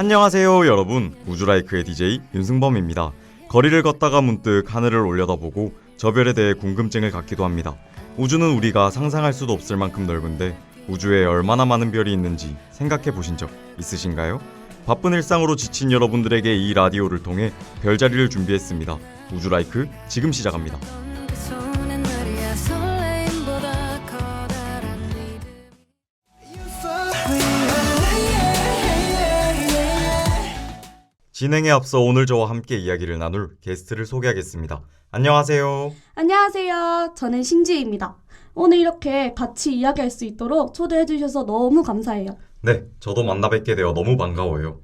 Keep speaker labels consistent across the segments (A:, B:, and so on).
A: 안녕하세요 여러분, 우주라이크의 DJ 윤승범입니다. 거리를 걷다가 문득 하늘을 올려다보고 저 별에 대해 궁금증을 갖기도 합니다. 우주는 우리가 상상할 수도 없을 만큼 넓은데 우주에 얼마나 많은 별이 있는지 생각해 보신 적 있으신가요? 바쁜 일상으로 지친 여러분들에게 이 라디오를 통해 별자리를 준비했습니다. 우주라이크 지금 시작합니다. 진행에 앞서 오늘 저와 함께 이야기를 나눌 게스트를 소개하겠습니다. 안녕하세요.
B: 안녕하세요. 저는 신지혜입니다. 오늘 이렇게 같이 이야기할 수 있도록 초대해 주셔서 너무 감사해요.
A: 네, 저도 만나 뵙게 되어 너무 반가워요.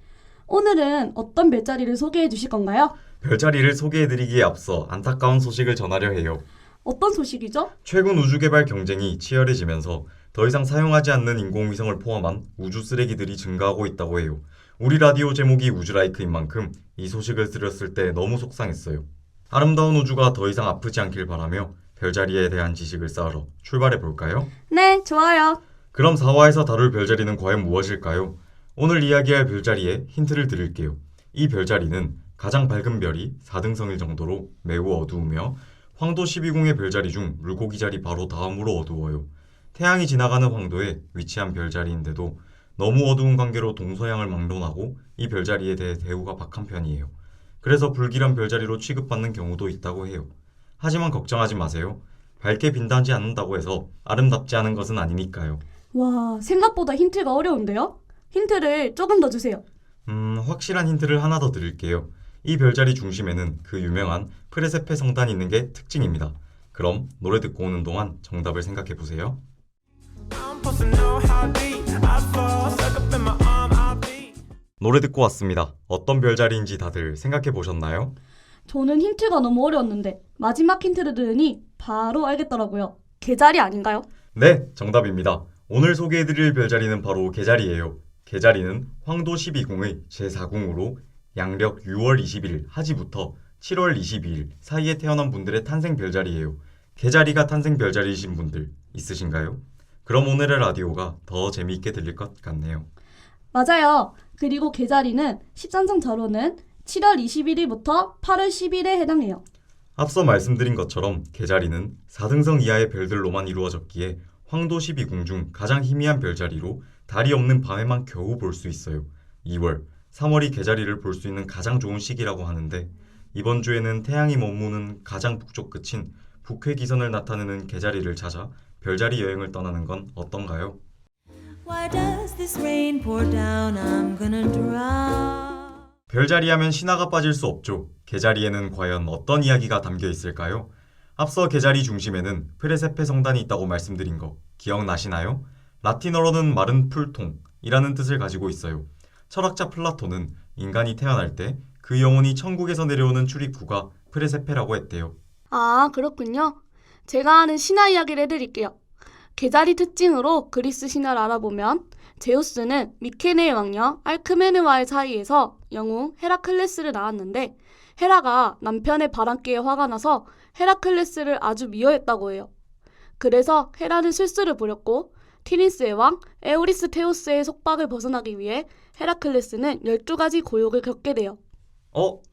B: 오늘은 어떤 별자리를 소개해 주실 건가요?
A: 별자리를 소개해드리기에 앞서 안타까운 소식을 전하려 해요.
B: 어떤 소식이죠?
A: 최근 우주개발 경쟁이 치열해지면서 더 이상 사용하지 않는 인공위성을 포함한 우주 쓰레기들이 증가하고 있다고 해요. 우리 라디오 제목이 우주라이크인 만큼 이 소식을 들었을 때 너무 속상했어요. 아름다운 우주가 더 이상 아프지 않길 바라며 별자리에 대한 지식을 쌓으러 출발해 볼까요?
B: 네, 좋아요.
A: 그럼 4화에서 다룰 별자리는 과연 무엇일까요? 오늘 이야기할 별자리에 힌트를 드릴게요. 이 별자리는 가장 밝은 별이 4등성일 정도로 매우 어두우며 황도 12궁의 별자리 중 물고기 자리 바로 다음으로 어두워요. 태양이 지나가는 황도에 위치한 별자리인데도 너무 어두운 관계로 동서양을 막론하고 이 별자리에 대해 대우가 박한 편이에요. 그래서 불길한 별자리로 취급받는 경우도 있다고 해요. 하지만 걱정하지 마세요. 밝게 빛나지 않는다고 해서 아름답지 않은 것은 아니니까요.
B: 와, 생각보다 힌트가 어려운데요? 힌트를 조금 더 주세요.
A: 확실한 힌트를 하나 더 드릴게요. 이 별자리 중심에는 그 유명한 프레세페 성단이 있는 게 특징입니다. 그럼 노래 듣고 오는 동안 정답을 생각해 보세요. 노래 듣고 왔습니다. 어떤 별자리인지 다들 생각해 보셨나요?
B: 저는 힌트가 너무 어려웠는데 마지막 힌트를 들으니 바로 알겠더라고요. 개자리 아닌가요?
A: 네, 정답입니다. 오늘 소개해드릴 별자리는 바로 개자리예요. 개자리는 황도 12궁의 제4궁으로 양력 6월 20일 하지부터 7월 22일 사이에 태어난 분들의 탄생 별자리예요. 개자리가 탄생 별자리이신 분들 있으신가요? 그럼 오늘의 라디오가 더 재미있게 들릴 것 같네요.
B: 맞아요. 그리고 개자리는 13성자로는 7월 21일부터 8월 10일에 해당해요.
A: 앞서 말씀드린 것처럼 개자리는 4등성 이하의 별들로만 이루어졌기에 황도 12궁 중 가장 희미한 별자리로 달이 없는 밤에만 겨우 볼 수 있어요. 2월, 3월이 개자리를 볼 수 있는 가장 좋은 시기라고 하는데 이번 주에는 태양이 머무는 가장 북쪽 끝인 북회기선을 나타내는 개자리를 찾아 별자리 여행을 떠나는 건 어떤가요?
C: Why does this rain pour down? I'm gonna drown.
A: 별자리 하면 신화가 빠질 수 없죠. 개자리에는 과연 어떤 이야기가 담겨 있을까요? 앞서 개자리 중심에는 프레세페 성단이 있다고 말씀드린 거 기억나시나요? 라틴어로는 마른 풀통이라는 뜻을 가지고 있어요. 철학자 플라톤은 인간이 태어날 때 그 영혼이 천국에서 내려오는 출입구가 프레세페라고 했대요.
B: 아, 그렇군요. 제가 아는 신화 이야기를 해드릴게요. 개자리 특징으로 그리스 신화를 알아보면 제우스는 미케네의 왕녀 알크메네와의 사이에서 영웅 헤라클레스를 낳았는데 헤라가 남편의 바람기에 화가 나서 헤라클레스를 아주 미워했다고 해요. 그래서 헤라는 실수를 부렸고 티린스의 왕 에우리스테우스의 속박을 벗어나기 위해 헤라클레스는 12가지 고역을 겪게 돼요.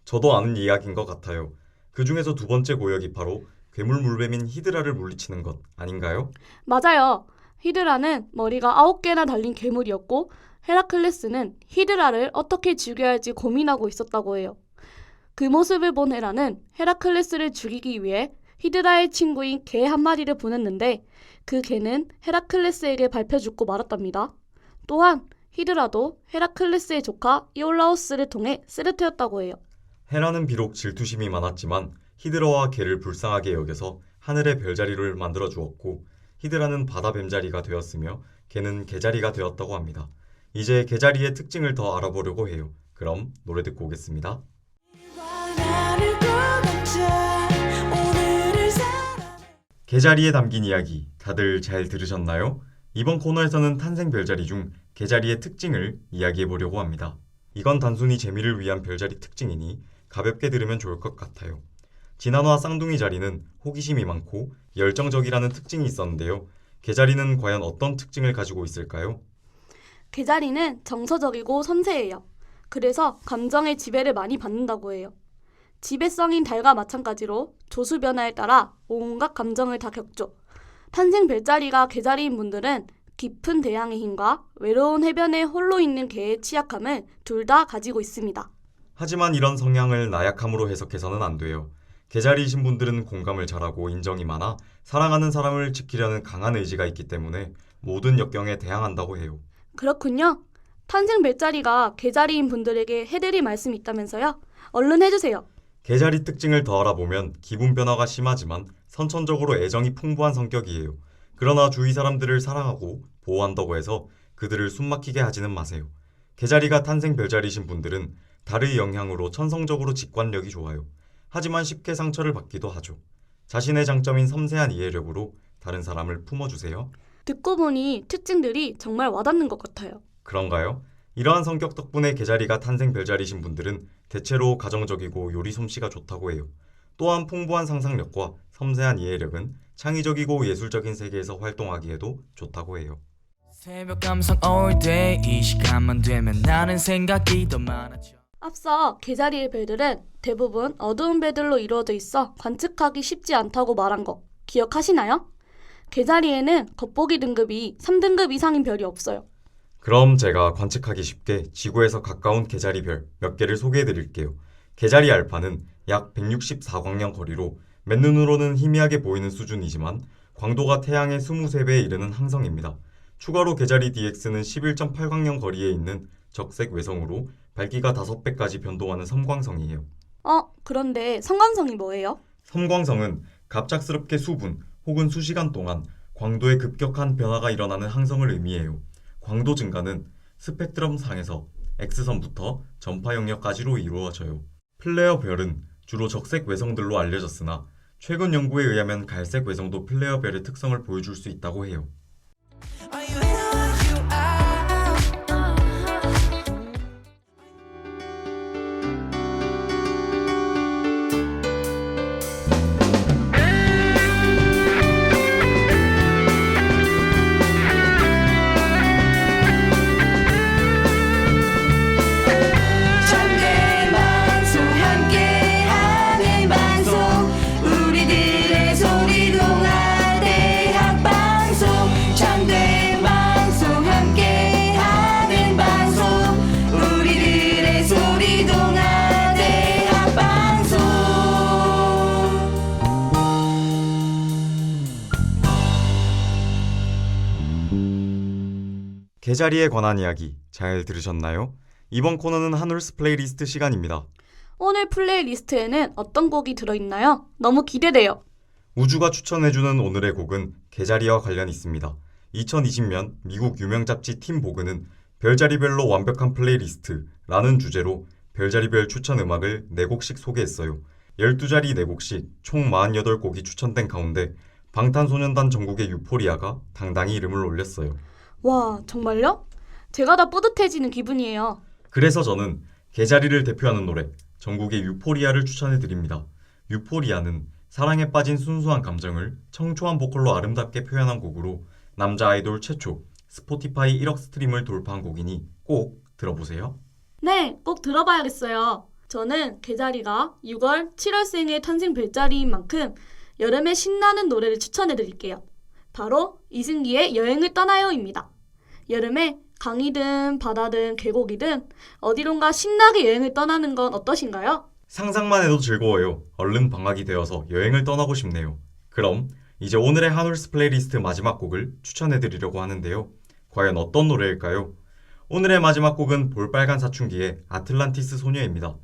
A: 저도 아는 이야기인 것 같아요. 그 중에서 두 번째 고역이 바로 괴물 물뱀인 히드라를 물리치는 것 아닌가요?
B: 맞아요. 히드라는 머리가 9개나 달린 괴물이었고 헤라클레스는 히드라를 어떻게 죽여야 할지 고민하고 있었다고 해요. 그 모습을 본 헤라는 헤라클레스를 죽이기 위해 히드라의 친구인 개 한 마리를 보냈는데 그 개는 헤라클레스에게 밟혀 죽고 말았답니다. 또한 히드라도 헤라클레스의 조카 이올라우스를 통해 쓰러뜨렸다고 해요.
A: 헤라는 비록 질투심이 많았지만 히드라와 개를 불쌍하게 여겨서 하늘의 별자리를 만들어 주었고 히드라는 바다 뱀자리가 되었으며 개는 개자리가 되었다고 합니다. 이제 개자리의 특징을 더 알아보려고 해요. 그럼 노래 듣고 오겠습니다. 개자리에 담긴 이야기 다들 잘 들으셨나요? 이번 코너에서는 탄생 별자리 중 개자리의 특징을 이야기해 보려고 합니다. 이건 단순히 재미를 위한 별자리 특징이니 가볍게 들으면 좋을 것 같아요. 진한화 쌍둥이 자리는 호기심이 많고 열정적이라는 특징이 있었는데요. 개자리는 과연 어떤 특징을 가지고 있을까요?
B: 개자리는 정서적이고 섬세해요. 그래서 감정의 지배를 많이 받는다고 해요. 지배성인 달과 마찬가지로 조수 변화에 따라 온갖 감정을 다 겪죠. 탄생 별자리가 개자리인 분들은 깊은 대양의 힘과 외로운 해변에 홀로 있는 개의 취약함을 둘 다 가지고 있습니다.
A: 하지만 이런 성향을 나약함으로 해석해서는 안 돼요. 개자리이신 분들은 공감을 잘하고 인정이 많아 사랑하는 사람을 지키려는 강한 의지가 있기 때문에 모든 역경에 대항한다고 해요.
B: 그렇군요. 탄생 별자리가 개자리인 분들에게 해드릴 말씀이 있다면서요? 얼른 해주세요.
A: 개자리 특징을 더 알아보면 기분 변화가 심하지만 선천적으로 애정이 풍부한 성격이에요. 그러나 주위 사람들을 사랑하고 보호한다고 해서 그들을 숨막히게 하지는 마세요. 개자리가 탄생 별자리이신 분들은 달의 영향으로 천성적으로 직관력이 좋아요. 하지만 쉽게 상처를 받기도 하죠. 자신의 장점인 섬세한 이해력으로 다른 사람을 품어주세요.
B: 듣고 보니 특징들이 정말 와닿는 것 같아요.
A: 그런가요? 이러한 성격 덕분에 개자리가 탄생 별자리신 분들은 대체로 가정적이고 요리 솜씨가 좋다고 해요. 또한 풍부한 상상력과 섬세한 이해력은 창의적이고 예술적인 세계에서 활동하기에도 좋다고 해요.
D: 새벽 감성 all day 이 시간만 되면 나는 생각이 더 많아져.
B: 앞서 개자리의 별들은 대부분 어두운 별들로 이루어져 있어 관측하기 쉽지 않다고 말한 거 기억하시나요? 개자리에는 겉보기 등급이 3등급 이상인 별이 없어요.
A: 그럼 제가 관측하기 쉽게 지구에서 가까운 개자리별 몇 개를 소개해 드릴게요. 개자리 알파는 약 164광년 거리로 맨눈으로는 희미하게 보이는 수준이지만 광도가 태양의 23배에 이르는 항성입니다. 추가로 개자리 DX는 11.8광년 거리에 있는 적색 외성으로 밝기가 5배까지 변동하는 섬광성이에요.
B: 그런데 성광성이 뭐예요?
A: 섬광성은 갑작스럽게 수분 혹은 수시간 동안 광도의 급격한 변화가 일어나는 항성을 의미해요. 광도 증가는 스펙트럼 상에서 X선부터 전파 영역까지로 이루어져요. 플레어 별은 주로 적색 외성들로 알려졌으나 최근 연구에 의하면 갈색 외성도 플레어 별의 특성을 보여줄 수 있다고 해요.
D: Are you in or you out?
C: 참된 방송 함께하는 방송 우리들의 소리 동아 대학 방송 참된 방송 함께하는 방송 우리들의 소리 동아 대학 방송
A: 개자리에 관한 이야기 잘 들으셨나요? 이번 코너는 한울스 플레이리스트 시간입니다.
B: 오늘 플레이리스트에는 어떤 곡이 들어있나요? 너무 기대돼요.
A: 우주가 추천해주는 오늘의 곡은 개자리와 관련 있습니다. 2020년 미국 유명 잡지 팀 보그는 별자리별로 완벽한 플레이리스트라는 주제로 별자리별 추천 음악을 4곡씩 소개했어요. 12자리 4곡씩 총 48곡이 추천된 가운데 방탄소년단 전국의 유포리아가 당당히 이름을 올렸어요.
B: 와, 정말요? 제가 다 뿌듯해지는 기분이에요.
A: 그래서 저는 개자리를 대표하는 노래 전국의 유포리아를 추천해드립니다. 유포리아는 사랑에 빠진 순수한 감정을 청초한 보컬로 아름답게 표현한 곡으로 남자 아이돌 최초 스포티파이 1억 스트림을 돌파한 곡이니 꼭 들어보세요.
B: 네, 꼭 들어봐야겠어요. 저는 개자리가 6월, 7월생의 탄생 별자리인 만큼 여름에 신나는 노래를 추천해드릴게요. 바로 이승기의 여행을 떠나요입니다. 여름에 강이든 바다든 계곡이든 어디론가 신나게 여행을 떠나는 건 어떠신가요?
A: 상상만 해도 즐거워요. 얼른 방학이 되어서 여행을 떠나고 싶네요. 그럼 이제 오늘의 한울스 플레이리스트 마지막 곡을 추천해드리려고 하는데요. 과연 어떤 노래일까요? 오늘의 마지막 곡은 볼빨간 사춘기의 아틀란티스 소녀입니다.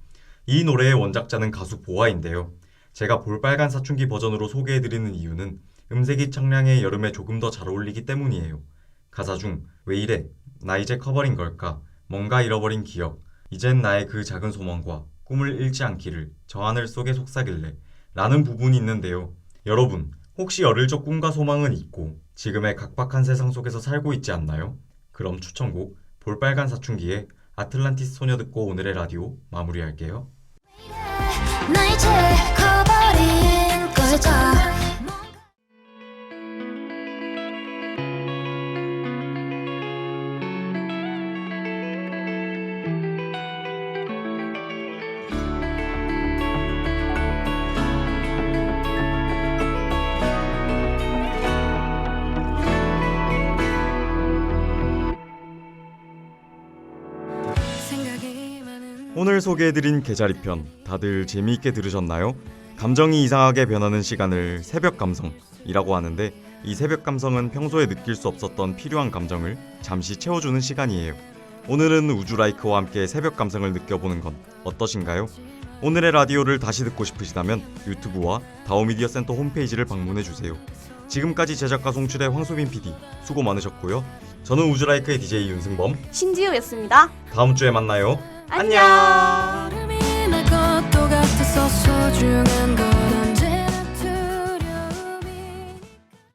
A: 이 노래의 원작자는 가수 보아인데요. 제가 볼빨간 사춘기 버전으로 소개해드리는 이유는 음색이 청량해 여름에 조금 더 잘 어울리기 때문이에요. 가사 중 왜 이래? 나 이제 커버린 걸까? 뭔가 잃어버린 기억. 이젠 나의 그 작은 소망과 꿈을 잃지 않기를 저 하늘 속에 속삭일래 라는 부분이 있는데요. 여러분, 혹시 어릴 적 꿈과 소망은 있고 지금의 각박한 세상 속에서 살고 있지 않나요? 그럼 추천곡 볼빨간 사춘기의 아틀란티스 소녀 듣고 오늘의 라디오 마무리할게요.
E: 나 이제 커버린 걸까
A: 오늘 소개해드린 개자리편 다들 재미있게 들으셨나요? 감정이 이상하게 변하는 시간을 새벽 감성이라고 하는데 이 새벽 감성은 평소에 느낄 수 없었던 필요한 감정을 잠시 채워주는 시간이에요. 오늘은 우주라이크와 함께 새벽 감성을 느껴보는 건 어떠신가요? 오늘의 라디오를 다시 듣고 싶으시다면 유튜브와 다오미디어 센터 홈페이지를 방문해주세요. 지금까지 제작과 송출의 황소빈 PD 수고 많으셨고요. 저는 우주라이크의 DJ 윤승범,
B: 신지우였습니다.
A: 다음 주에 만나요.
B: 안녕.
E: 것도 같아서 소중한